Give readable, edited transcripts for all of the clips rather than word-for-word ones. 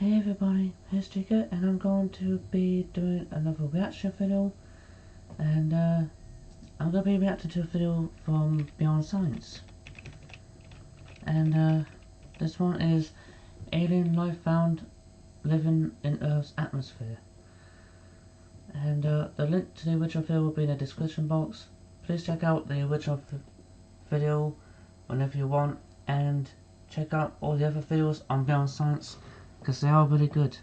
Hey everybody, here's Chica, and I'm going to be doing another reaction video, and I'm going to be reacting to a video from Beyond Scince, and this one is Alien Life Found Living in Earth's Atmosphere, and the link to the original video will be in the description box. Please check out the original video whenever you want, and check out all the other videos on Beyond Scince, because they are really good.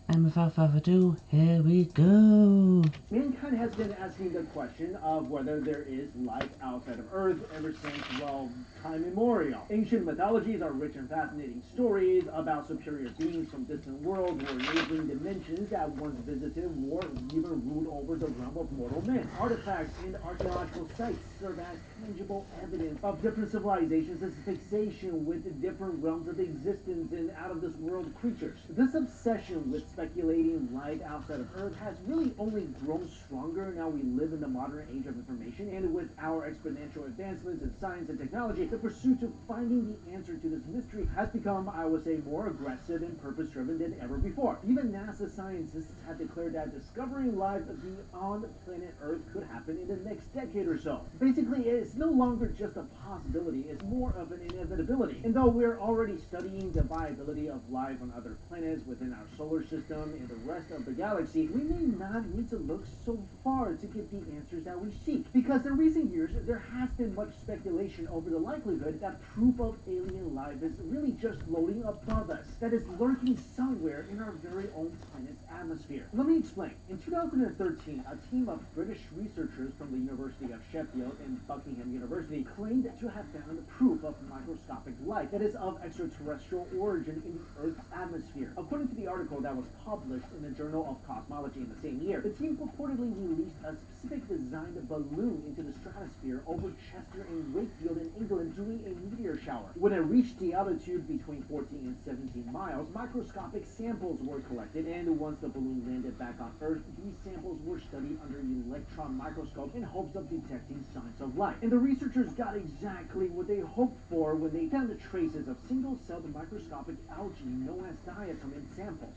And without further ado, here we go! Mankind has been asking the question of whether there is life outside of Earth ever since, well, time immemorial. Ancient mythologies are rich and fascinating stories about superior beings from distant worlds or neighboring dimensions that once visited or even ruled over the realm of mortal men. Artifacts and archaeological sites serve as tangible evidence of different civilizations' fixation with different realms of existence and out-of-this-world creatures. This obsession with speculating life outside of Earth has really only grown stronger now we live in the modern age of information, and with our exponential advancements in science and technology, the pursuit of finding the answer to this mystery has become, I would say, more aggressive and purpose-driven than ever before. Even NASA scientists have declared that discovering life beyond planet Earth could happen in the next decade or so. Basically, it's no longer just a possibility, it's more of an inevitability. And though we're already studying the viability of life on other planets within our solar system and the rest of the galaxy, we may not need to look so far to get the answers that we seek. Because in recent years, there has been much speculation over the likelihood that proof of alien life is really just floating above us, that is lurking somewhere in our very own planet's atmosphere. Let me explain. In 2013, a team of British researchers from the University of Sheffield and Buckingham University claimed to have found proof of microscopic life that is of extraterrestrial origin in the Earth's atmosphere. According to the article that was published in the Journal of Cosmology in the same year, the team purportedly released a specific designed balloon into the stratosphere over Chester and Wakefield in England during a meteor shower. When it reached the altitude between 14 and 17 miles, microscopic samples were collected, and once the balloon landed back on Earth, these samples were studied under an electron microscope in hopes of detecting signs of life. And the researchers got exactly what they hoped for when they found the traces of single-celled microscopic algae known as diatom in samples.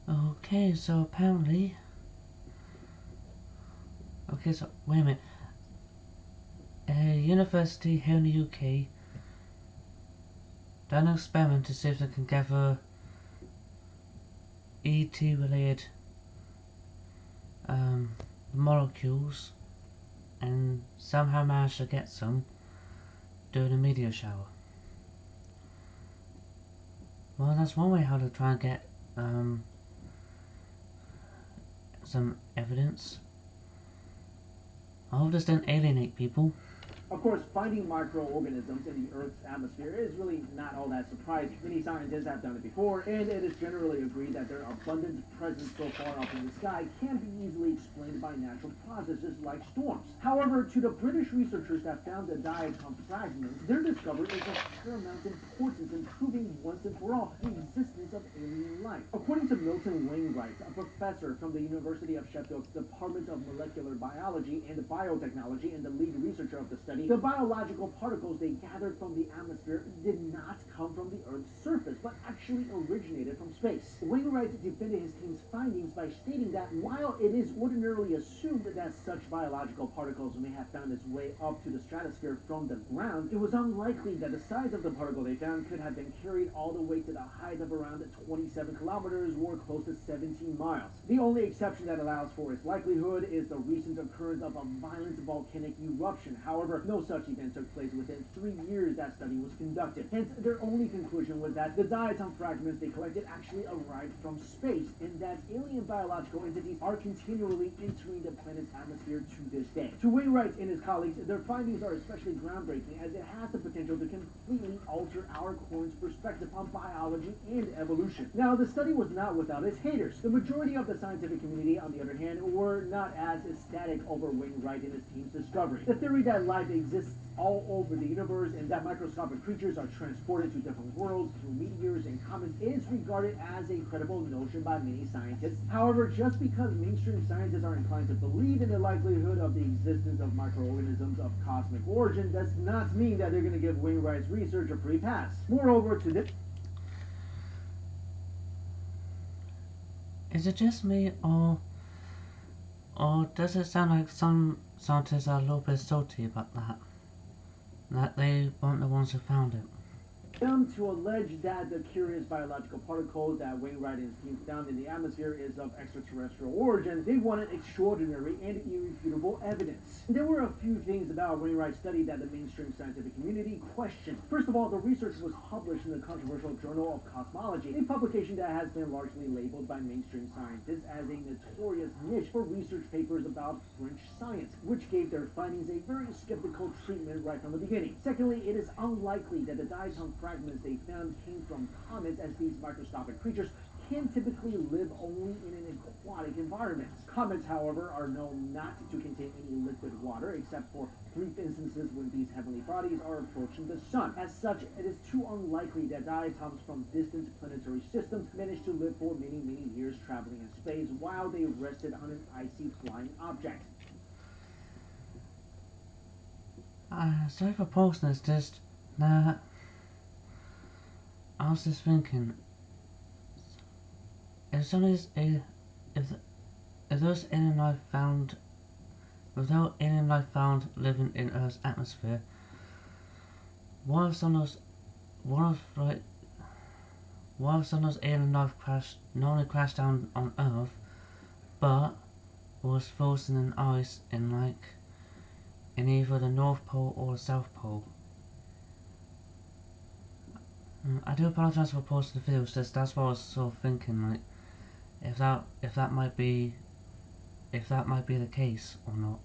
Okay, so apparently... Okay, so wait a minute. A university here in the UK done an experiment to see if they can gather ET related molecules, and somehow managed to get some during a meteor shower. Well, that's one way how to try and get some evidence. I hope this didn't alienate people. Of course, finding microorganisms in the Earth's atmosphere is really not all that surprising. Many scientists have done it before, and it is generally agreed that their abundant presence so far up in the sky can be easily explained by natural processes like storms. However, to the British researchers that found the diatom fragments, their discovery is of paramount importance in proving once and for all the existence of alien life. According to Milton Wainwright, a professor from the University of Sheffield's Department of Molecular Biology and Biotechnology and the lead researcher of the study, the biological particles they gathered from the atmosphere did not come from the Earth's surface, but actually originated from space. Wainwright defended his team's findings by stating that while it is ordinarily assumed that such biological particles may have found its way up to the stratosphere from the ground, it was unlikely that the size of the particle they found could have been carried all the way to the height of around 27 kilometers or close to 17 miles. The only exception that allows for its likelihood is the recent occurrence of a violent volcanic eruption. However, no such event took place within 3 years that study was conducted. Hence, their only conclusion was that the diatom fragments they collected actually arrived from space, and that alien biological entities are continually entering the planet's atmosphere to this day. To Wainwright and his colleagues, their findings are especially groundbreaking as it has the potential to completely alter our current perspective on biology and evolution. Now, the study was not without its haters. The majority of the scientific community, on the other hand, were not as ecstatic over Wainwright and his team's discovery. The theory that life exists all over the universe and that microscopic creatures are transported to different worlds through meteors and comets is regarded as a credible notion by many scientists. However, just because mainstream scientists are inclined to believe in the likelihood of the existence of microorganisms of cosmic origin does not mean that they're going to give Wainwright's research a free pass. Moreover, to this... is it just me, or does it sound like some scientists are a little bit salty about that they weren't the ones who found it? Them to allege that the curious biological particles that Wainwright and his team found in the atmosphere is of extraterrestrial origin, they wanted extraordinary and irrefutable evidence. There were a few things about Wainwright's study that the mainstream scientific community questioned. First of all, the research was published in the controversial Journal of Cosmology, a publication that has been largely labeled by mainstream scientists as a notorious niche for research papers about French science, which gave their findings a very skeptical treatment right from the beginning. Secondly, it is unlikely that the diatom fragments they found came from comets, as these microscopic creatures can typically live only in an aquatic environment. Comets, however, are known not to contain any liquid water, except for brief instances when these heavenly bodies are approaching the sun. As such, it is too unlikely that diatoms from distant planetary systems managed to live for many, many years traveling in space while they rested on an icy flying object. Sorry for pausing this, just now. I was just thinking, if somebody's if if there's alien life found, without alien life found living in Earth's atmosphere, what if some of those, what if like, what if some of those alien life crashed, not only crashed down on Earth, but was frozen in ice in either the North Pole or the South Pole? I do apologise for pausing the video. It's just that's what I was sort of thinking, like if that might be the case or not.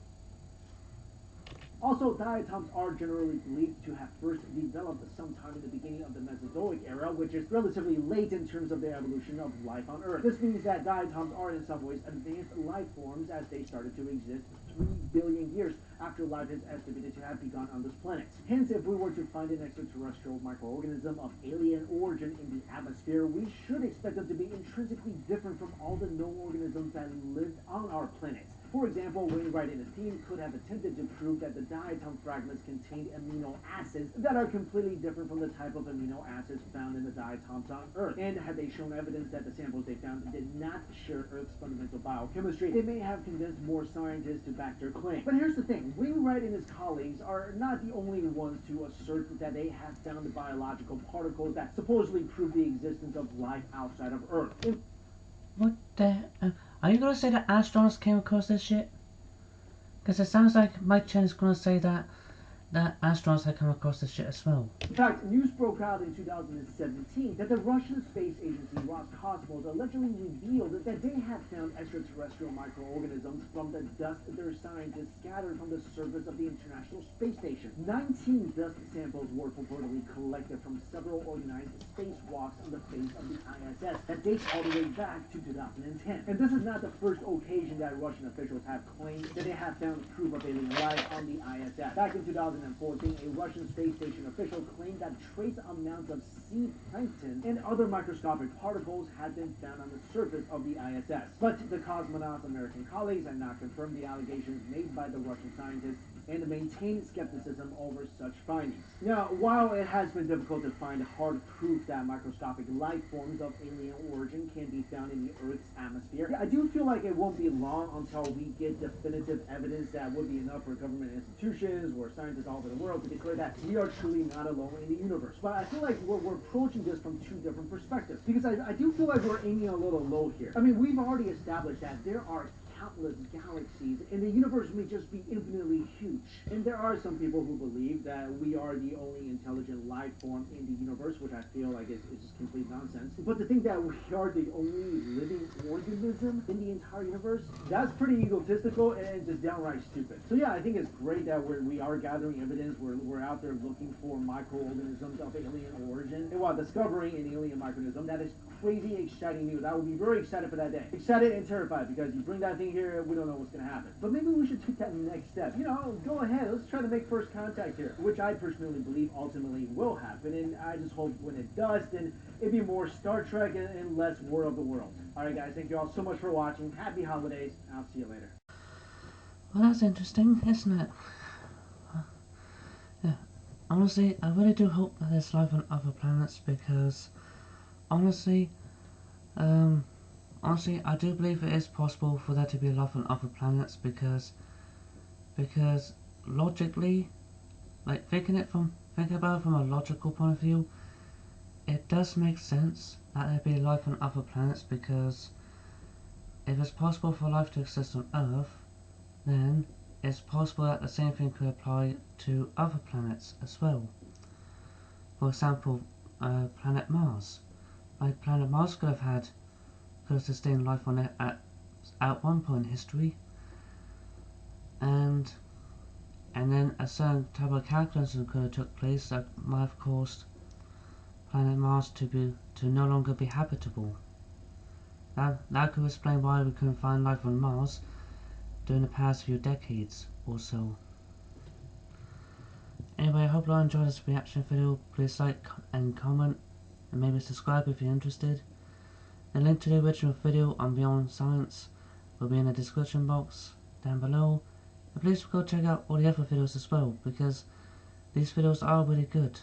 Also, diatoms are generally believed to have first developed sometime in the beginning of the Mesozoic era, which is relatively late in terms of the evolution of life on Earth. This means that diatoms are in some ways advanced life forms, as they started to exist 3 billion years after life is estimated to have begun on this planet. Hence, if we were to find an extraterrestrial microorganism of alien origin in the atmosphere, we should expect them to be intrinsically different from all the known organisms that lived on our planet. For example, Wainwright and his team could have attempted to prove that the diatom fragments contained amino acids that are completely different from the type of amino acids found in the diatoms on Earth. And had they shown evidence that the samples they found did not share Earth's fundamental biochemistry, they may have convinced more scientists to back their claim. But here's the thing, Wainwright and his colleagues are not the only ones to assert that they have found the biological particles that supposedly prove the existence of life outside of Earth. What the? Are you gonna say that astronauts came across this shit? Because it sounds like Mike Chen is gonna say that astronauts had come across this shit as well. In fact, news broke out in 2017 that the Russian space agency Roscosmos allegedly revealed that they had found extraterrestrial microorganisms from the dust their scientists scattered from the surface of the International Space Station. 19 dust samples were purportedly collected from several organized spacewalks on the face of the ISS that dates all the way back to 2010. And this is not the first occasion that Russian officials have claimed that they have found proof of alien life on the ISS. Back in 2014, a Russian space station official claimed that trace amounts of sea plankton and other microscopic particles had been found on the surface of the ISS. But the cosmonauts' American colleagues have not confirmed the allegations made by the Russian scientists and maintain skepticism over such findings. Now, while it has been difficult to find hard proof that microscopic life forms of alien origin can be found in the Earth's atmosphere, I do feel like it won't be long until we get definitive evidence that would be enough for government institutions or scientists all over the world to declare that we are truly not alone in the universe. But I feel like we're approaching this from two different perspectives, because I do feel like we're aiming a little low here. I mean, we've already established that there are countless galaxies, and the universe may just be infinitely huge. And there are some people who believe that we are the only intelligent life form in the universe, which I feel like is just complete nonsense. But to think that we are the only living organism in the entire universe, that's pretty egotistical and just downright stupid. So yeah, I think it's great that we are gathering evidence. We're out there looking for microorganisms of alien origin. And while discovering an alien microorganism, that is crazy exciting news. I will be very excited for that day. Excited and terrified, because you bring that thing here, we don't know what's going to happen. But maybe we should take that next step. You know, go ahead. Let's try to make first contact here, which I personally believe ultimately will happen. And I just hope when it does, then it'd be more Star Trek and less War of the Worlds. All right, guys. Thank you all so much for watching. Happy holidays. I'll see you later. Well, that's interesting, isn't it? Yeah. Honestly, I really do hope that there's life on other planets, because honestly, honestly, I do believe it is possible for there to be life on other planets because logically, like thinking about it from a logical point of view, it does make sense that there be life on other planets because if it's possible for life to exist on Earth, then it's possible that the same thing could apply to other planets as well. For example, planet Mars. Like planet Mars could have sustained life on it at one point in history, and then a certain type of cataclysm could have took place that might have caused planet Mars to no longer be habitable. That could explain why we couldn't find life on Mars during the past few decades or so. Anyway, I hope you all enjoyed this reaction video. Please like and comment and maybe subscribe if you're interested. The link to the original video on Beyond Scince will be in the description box down below. And please go check out all the other videos as well because these videos are really good.